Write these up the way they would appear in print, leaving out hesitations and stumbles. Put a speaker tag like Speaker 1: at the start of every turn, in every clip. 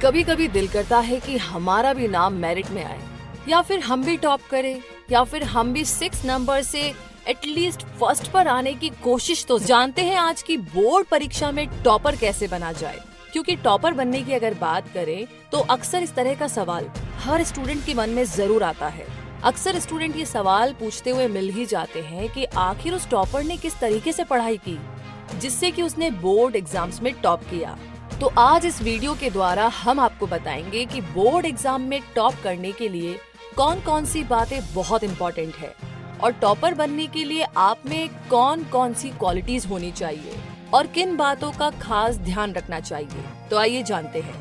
Speaker 1: कभी कभी दिल करता है कि हमारा भी नाम मेरिट में आए, या फिर हम भी टॉप करें, या फिर हम भी 6 नंबर से एटलीस्ट फर्स्ट पर आने की कोशिश तो। जानते हैं आज की बोर्ड परीक्षा में टॉपर कैसे बना जाए, क्योंकि टॉपर बनने की अगर बात करें तो अक्सर इस तरह का सवाल हर स्टूडेंट के मन में जरूर आता है। अक्सर स्टूडेंट ये सवाल पूछते हुए मिल ही जाते हैं कि आखिर उस टॉपर ने किस तरीके से पढ़ाई की जिससे कि उसने बोर्ड एग्जाम्स में टॉप किया। तो आज इस वीडियो के द्वारा हम आपको बताएंगे कि बोर्ड एग्जाम में टॉप करने के लिए कौन कौन सी बातें बहुत इम्पोर्टेंट है और टॉपर बनने के लिए आप में कौन कौन सी क्वालिटीज होनी चाहिए और किन बातों का खास ध्यान रखना चाहिए। तो आइए जानते हैं।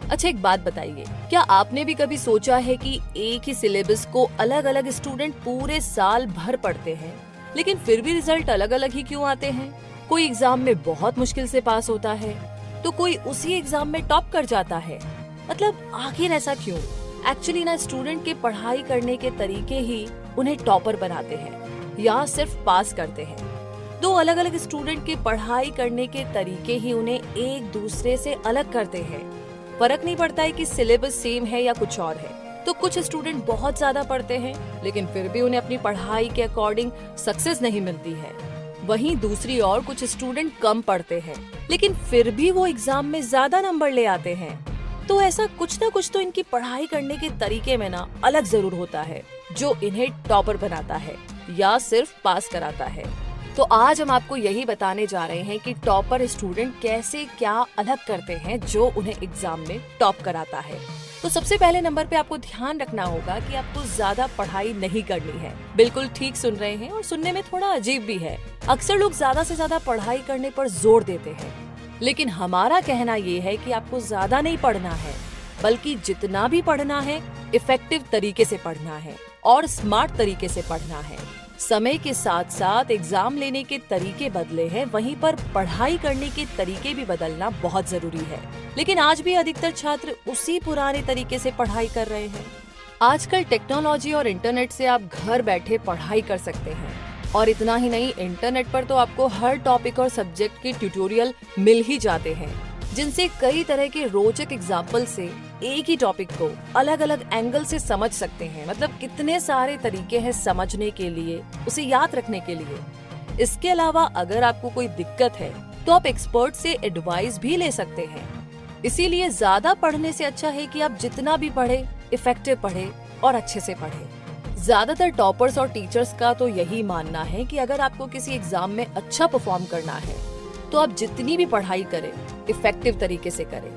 Speaker 1: अच्छा, एक बात बताइए, क्या आपने भी कभी सोचा है कि एक ही सिलेबस को अलग अलग स्टूडेंट पूरे साल भर पढ़ते हैं, लेकिन फिर भी रिजल्ट अलग अलग ही क्यों आते हैं? कोई एग्जाम में बहुत मुश्किल से पास होता है तो कोई उसी एग्जाम में टॉप कर जाता है। मतलब आखिर ऐसा क्यों? एक्चुअली ना, स्टूडेंट के पढ़ाई करने के तरीके ही उन्हें टॉपर बनाते हैं या सिर्फ पास करते हैं। दो अलग अलग स्टूडेंट के पढ़ाई करने के तरीके ही उन्हें एक दूसरे से अलग करते हैं। फर्क नहीं पड़ता है कि सिलेबस सेम है या कुछ और है। तो कुछ स्टूडेंट बहुत ज्यादा पढ़ते हैं लेकिन फिर भी उन्हें अपनी पढ़ाई के अकॉर्डिंग सक्सेस नहीं मिलती है। वहीं दूसरी ओर कुछ स्टूडेंट कम पढ़ते हैं लेकिन फिर भी वो एग्जाम में ज्यादा नंबर ले आते हैं। तो ऐसा कुछ ना कुछ तो इनकी पढ़ाई करने के तरीके में ना अलग जरूर होता है जो इन्हें टॉपर बनाता है या सिर्फ पास कराता है। तो आज हम आपको यही बताने जा रहे हैं कि टॉपर स्टूडेंट कैसे क्या अलग करते हैं जो उन्हें एग्जाम में टॉप कराता है। तो सबसे पहले नंबर पे आपको ध्यान रखना होगा कि आपको ज्यादा पढ़ाई नहीं करनी है। बिल्कुल ठीक सुन रहे हैं और सुनने में थोड़ा अजीब भी है। अक्सर लोग ज्यादा से ज्यादा पढ़ाई करने पर जोर देते हैं, लेकिन हमारा कहना ये है कि आपको ज्यादा नहीं पढ़ना है, बल्कि जितना भी पढ़ना है इफेक्टिव तरीके से पढ़ना है और स्मार्ट तरीके से पढ़ना है। समय के साथ साथ एग्जाम लेने के तरीके बदले हैं, वहीं पर पढ़ाई करने के तरीके भी बदलना बहुत जरूरी है। लेकिन आज भी अधिकतर छात्र उसी पुराने तरीके से पढ़ाई कर रहे हैं। आजकल टेक्नोलॉजी और इंटरनेट से आप घर बैठे पढ़ाई कर सकते हैं, और इतना ही नहीं, इंटरनेट पर तो आपको हर टॉपिक और सब्जेक्ट के ट्यूटोरियल मिल ही जाते हैं, जिनसे कई तरह के रोचक एग्जाम्पल से एक ही टॉपिक को अलग अलग एंगल से समझ सकते हैं। मतलब कितने सारे तरीके हैं समझने के लिए, उसे याद रखने के लिए। इसके अलावा अगर आपको कोई दिक्कत है तो आप एक्सपर्ट से एडवाइस भी ले सकते हैं। इसीलिए ज्यादा पढ़ने से अच्छा है कि आप जितना भी पढ़े इफेक्टिव पढ़े और अच्छे से पढ़े। ज्यादातर टॉपर्स और टीचर्स का तो यही मानना है कि अगर आपको किसी एग्जाम में अच्छा परफॉर्म करना है तो आप जितनी भी पढ़ाई करें इफेक्टिव तरीके से करें।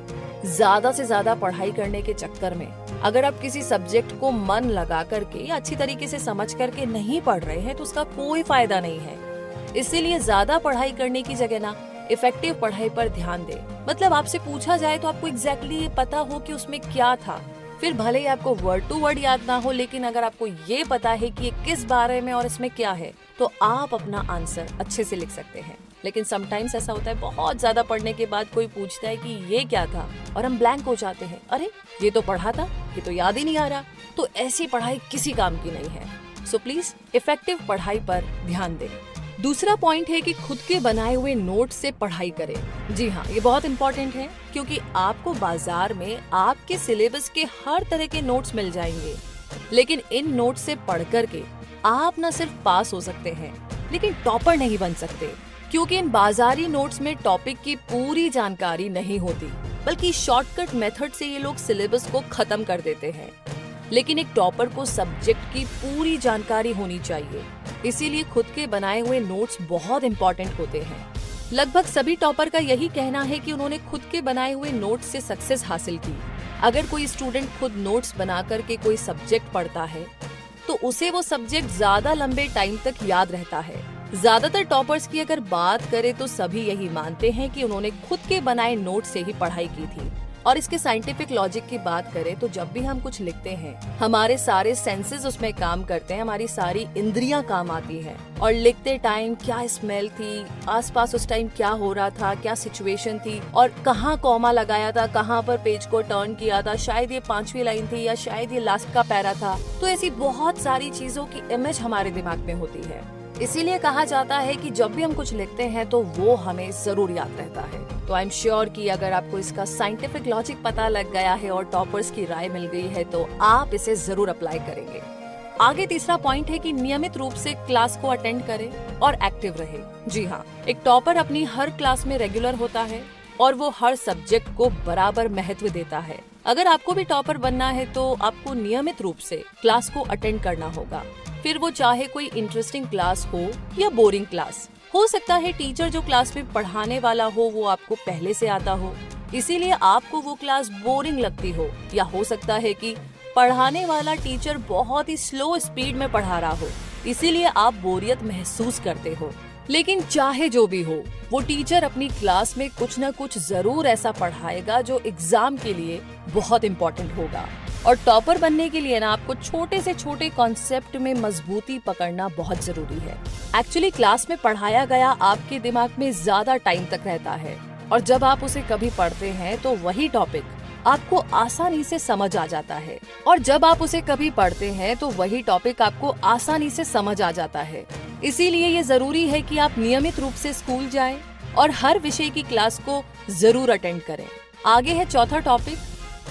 Speaker 1: ज्यादा से ज्यादा पढ़ाई करने के चक्कर में अगर आप किसी सब्जेक्ट को मन लगा करके या अच्छी तरीके से समझ करके नहीं पढ़ रहे हैं तो उसका कोई फायदा नहीं है। इसीलिए ज्यादा पढ़ाई करने की जगह ना इफेक्टिव पढ़ाई पर ध्यान दें। मतलब आपसे पूछा जाए तो आपको एग्जैक्टली पता हो कि उसमें क्या था। फिर भले ही आपको वर्ड टू वर्ड याद ना हो, लेकिन अगर आपको ये पता है कि ये किस बारे में और इसमें क्या है, तो आप अपना आंसर अच्छे से लिख सकते हैं। लेकिन समटाइम्स ऐसा होता है, बहुत ज्यादा पढ़ने के बाद कोई पूछता है कि ये क्या था और हम ब्लैंक हो जाते हैं। अरे ये तो पढ़ा था, ये तो याद ही नहीं आ रहा। तो ऐसी पढ़ाई किसी काम की नहीं है। सो प्लीज इफेक्टिव पढ़ाई पर ध्यान दें। दूसरा पॉइंट है कि खुद के बनाए हुए नोट से पढ़ाई करें। जी हाँ, ये बहुत इम्पोर्टेंट है, क्योंकि आपको बाजार में आपके सिलेबस के हर तरह के नोट्स मिल जाएंगे, लेकिन इन नोट से पढ़ करके आप न सिर्फ पास हो सकते हैं लेकिन टॉपर नहीं बन सकते, क्योंकि इन बाजारी नोट्स में टॉपिक की पूरी जानकारी नहीं होती, बल्कि शॉर्टकट मेथड से ये लोग सिलेबस को खत्म कर देते हैं। लेकिन एक टॉपर को सब्जेक्ट की पूरी जानकारी होनी चाहिए, इसीलिए खुद के बनाए हुए नोट्स बहुत इम्पोर्टेंट होते हैं। लगभग सभी टॉपर का यही कहना है कि उन्होंने खुद के बनाए हुए नोट्स से सक्सेस हासिल की। अगर कोई स्टूडेंट खुद नोट्स बना करके कोई सब्जेक्ट पढ़ता है तो उसे वो सब्जेक्ट ज्यादा लंबे टाइम तक याद रहता है। ज्यादातर टॉपर्स की अगर बात करें तो सभी यही मानते हैं कि उन्होंने खुद के बनाए नोट से ही पढ़ाई की थी। और इसके साइंटिफिक लॉजिक की बात करें तो जब भी हम कुछ लिखते हैं हमारे सारे सेंसेस उसमें काम करते हैं, हमारी सारी इंद्रियां काम आती हैं। और लिखते टाइम क्या स्मेल थी, आसपास उस टाइम क्या हो रहा था, क्या सिचुएशन थी और कहाँ कॉमा लगाया था, कहाँ पर पेज को टर्न किया था, शायद ये 5वीं लाइन थी या शायद ये लास्ट का पैरा था। तो ऐसी बहुत सारी चीजों की इमेज हमारे दिमाग में होती है। इसीलिए कहा जाता है कि जब भी हम कुछ लिखते हैं तो वो हमें जरूर याद रहता है। तो आई एम श्योर कि अगर आपको इसका साइंटिफिक लॉजिक पता लग गया है और टॉपर्स की राय मिल गई है तो आप इसे जरूर अप्लाई करेंगे। आगे तीसरा पॉइंट है कि नियमित रूप से क्लास को अटेंड करें और एक्टिव रहे। जी हाँ, एक टॉपर अपनी हर क्लास में रेगुलर होता है और वो हर सब्जेक्ट को बराबर महत्व देता है। अगर आपको भी टॉपर बनना है तो आपको नियमित रूप से क्लास को अटेंड करना होगा, फिर वो चाहे कोई इंटरेस्टिंग क्लास हो या बोरिंग क्लास। हो सकता है टीचर जो क्लास में पढ़ाने वाला हो वो आपको पहले से आता हो, इसीलिए आपको वो क्लास बोरिंग लगती हो, या हो सकता है कि पढ़ाने वाला टीचर बहुत ही स्लो स्पीड में पढ़ा रहा हो, इसीलिए आप बोरियत महसूस करते हो। लेकिन चाहे जो भी हो, वो टीचर अपनी क्लास में कुछ न कुछ जरूर ऐसा पढ़ाएगा जो एग्जाम के लिए बहुत इम्पोर्टेंट होगा। और टॉपर बनने के लिए ना आपको छोटे से छोटे कॉन्सेप्ट में मजबूती पकड़ना बहुत जरूरी है। एक्चुअली क्लास में पढ़ाया गया आपके दिमाग में ज्यादा टाइम तक रहता है और जब आप उसे कभी पढ़ते हैं तो वही टॉपिक आपको आसानी से समझ आ जाता है। और जब आप उसे कभी पढ़ते हैं तो वही टॉपिक आपको आसानी से समझ आ जाता है। इसीलिए ये जरूरी है कि आप नियमित रूप से स्कूल जाएं और हर विषय की क्लास को जरूर अटेंड करें। आगे है चौथा टॉपिक,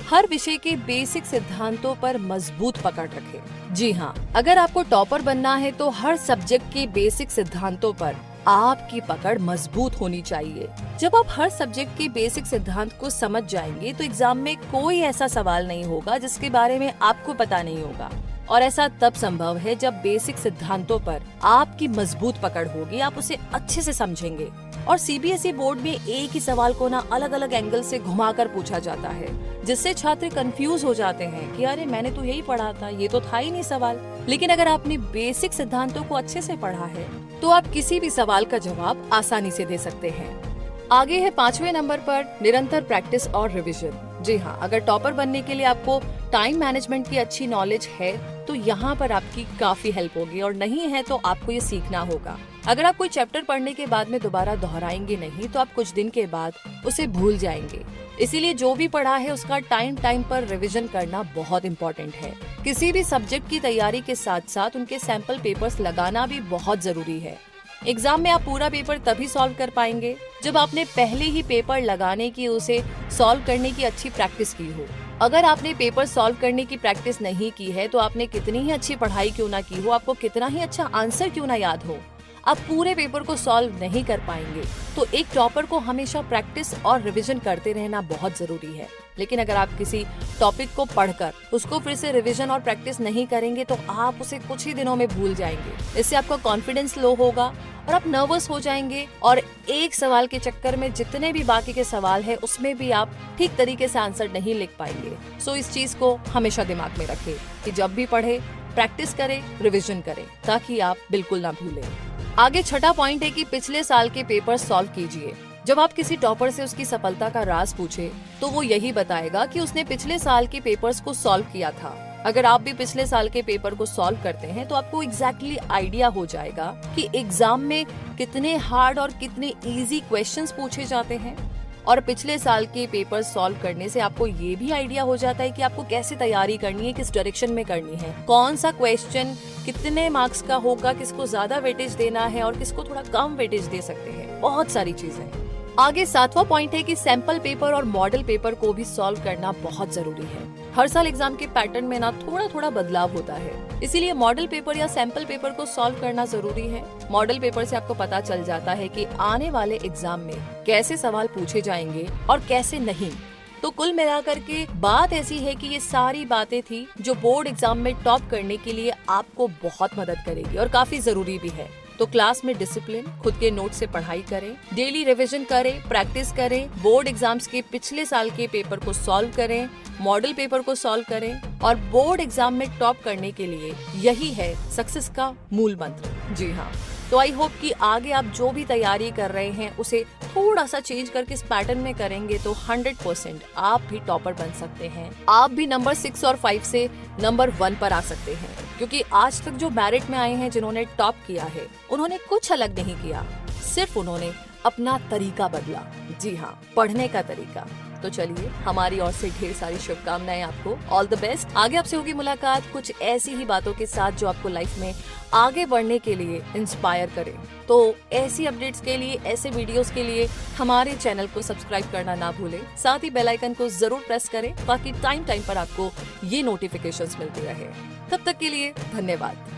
Speaker 1: हर विषय के बेसिक सिद्धांतों पर मजबूत पकड़ रखें। जी हाँ, अगर आपको टॉपर बनना है तो हर सब्जेक्ट के बेसिक सिद्धांतों पर आपकी पकड़ मजबूत होनी चाहिए। जब आप हर सब्जेक्ट के बेसिक सिद्धांत को समझ जाएंगे तो एग्जाम में कोई ऐसा सवाल नहीं होगा जिसके बारे में आपको पता नहीं होगा। और ऐसा तब संभव है जब बेसिक सिद्धांतों पर आपकी मजबूत पकड़ होगी, आप उसे अच्छे से समझेंगे। और सीबीएसई बोर्ड में एक ही सवाल को ना अलग अलग एंगल से घुमाकर पूछा जाता है, जिससे छात्र कंफ्यूज हो जाते हैं कि अरे मैंने तो यही पढ़ा था, ये तो था ही नहीं सवाल। लेकिन अगर आपने बेसिक सिद्धांतों को अच्छे से पढ़ा है तो आप किसी भी सवाल का जवाब आसानी से दे सकते हैं। आगे है 5वें नंबर पर निरंतर प्रैक्टिस और रिवीजन। जी हाँ, अगर टॉपर बनने के लिए आपको टाइम मैनेजमेंट की अच्छी नॉलेज है तो यहाँ पर आपकी काफी हेल्प होगी, और नहीं है तो आपको ये सीखना होगा। अगर आप कोई चैप्टर पढ़ने के बाद में दोबारा दोहराएंगे नहीं तो आप कुछ दिन के बाद उसे भूल जाएंगे। इसीलिए जो भी पढ़ा है उसका टाइम पर रिवीजन करना बहुत इम्पोर्टेंट है। किसी भी सब्जेक्ट की तैयारी के साथ साथ उनके सैंपल पेपर्स लगाना भी बहुत जरूरी है। एग्जाम में आप पूरा पेपर तभी सॉल्व कर पाएंगे जब आपने पहले ही पेपर लगाने की, उसे सॉल्व करने की अच्छी प्रैक्टिस की हो। अगर आपने पेपर सॉल्व करने की प्रैक्टिस नहीं की है तो आपने कितनी ही अच्छी पढ़ाई क्यों ना की हो, आपको कितना ही अच्छा आंसर क्यों ना याद हो, आप पूरे पेपर को सॉल्व नहीं कर पाएंगे। तो एक टॉपर को हमेशा प्रैक्टिस और रिवीजन करते रहना बहुत जरूरी है। लेकिन अगर आप किसी टॉपिक को पढ़कर उसको फिर से रिवीजन और प्रैक्टिस नहीं करेंगे तो आप उसे कुछ ही दिनों में भूल जाएंगे। इससे आपका कॉन्फिडेंस लो होगा और आप नर्वस हो जाएंगे, और एक सवाल के चक्कर में जितने भी बाकी के सवाल है उसमें भी आप ठीक तरीके से आंसर नहीं लिख पाएंगे। सो इस चीज को हमेशा दिमाग में रखें कि जब भी पढ़े प्रैक्टिस करें, रिवीजन करें, ताकि आप बिल्कुल ना भूलें। आगे छठा पॉइंट है कि पिछले साल के पेपर सॉल्व कीजिए। जब आप किसी टॉपर से उसकी सफलता का राज पूछे तो वो यही बताएगा कि उसने पिछले साल के पेपर्स को सॉल्व किया था। अगर आप भी पिछले साल के पेपर को सॉल्व करते हैं तो आपको एग्जैक्टली आइडिया हो जाएगा कि एग्जाम में कितने हार्ड और कितने इजी क्वेश्चंस पूछे जाते हैं। और पिछले साल के पेपर सॉल्व करने से आपको ये भी आइडिया हो जाता है कि आपको कैसे तैयारी करनी है, किस डायरेक्शन में करनी है, कौन सा क्वेश्चन कितने मार्क्स का होगा, किसको ज्यादा वेटेज देना है और किसको थोड़ा कम वेटेज दे सकते हैं। बहुत सारी चीजें। आगे 7वां पॉइंट है कि सैंपल पेपर और मॉडल पेपर को भी सॉल्व करना बहुत जरूरी है। हर साल एग्जाम के पैटर्न में ना थोड़ा थोड़ा बदलाव होता है, इसीलिए मॉडल पेपर या सैंपल पेपर को सॉल्व करना जरूरी है। मॉडल पेपर से आपको पता चल जाता है कि आने वाले एग्जाम में कैसे सवाल पूछे जाएंगे और कैसे नहीं। तो कुल मिलाकर के बात ऐसी है कि ये सारी बातें थी जो बोर्ड एग्जाम में टॉप करने के लिए आपको बहुत मदद करेगी और काफी जरूरी भी है। तो क्लास में डिसिप्लिन, खुद के नोट से पढ़ाई करें, डेली रिवीजन करें, प्रैक्टिस करें, बोर्ड एग्जाम्स के पिछले साल के पेपर को सॉल्व करें, मॉडल पेपर को सॉल्व करें, और बोर्ड एग्जाम में टॉप करने के लिए यही है सक्सेस का मूल मंत्र। जी हाँ, तो आई होप कि आगे आप जो भी तैयारी कर रहे हैं उसे थोड़ा सा चेंज करके इस पैटर्न में करेंगे तो 100% आप भी टॉपर बन सकते हैं। आप भी नंबर 6 और 5 से नंबर 1 पर आ सकते हैं, क्योंकि आज तक जो मेरिट में आए हैं जिन्होंने टॉप किया है उन्होंने कुछ अलग नहीं किया, सिर्फ उन्होंने अपना तरीका बदला। जी हाँ, पढ़ने का तरीका। तो चलिए हमारी ओर से ढेर सारी शुभकामनाएं आपको। All the best. आगे आपसे होगी मुलाकात कुछ ऐसी ही बातों के साथ जो आपको लाइफ में आगे बढ़ने के लिए इंस्पायर करे। तो ऐसी अपडेट्स के लिए, ऐसे वीडियोस के लिए हमारे चैनल को सब्सक्राइब करना ना भूलें। साथ ही बेल आइकन को जरूर प्रेस करें ताकि टाइम पर आपको ये नोटिफिकेशंस मिलती रहे। तब तक के लिए धन्यवाद।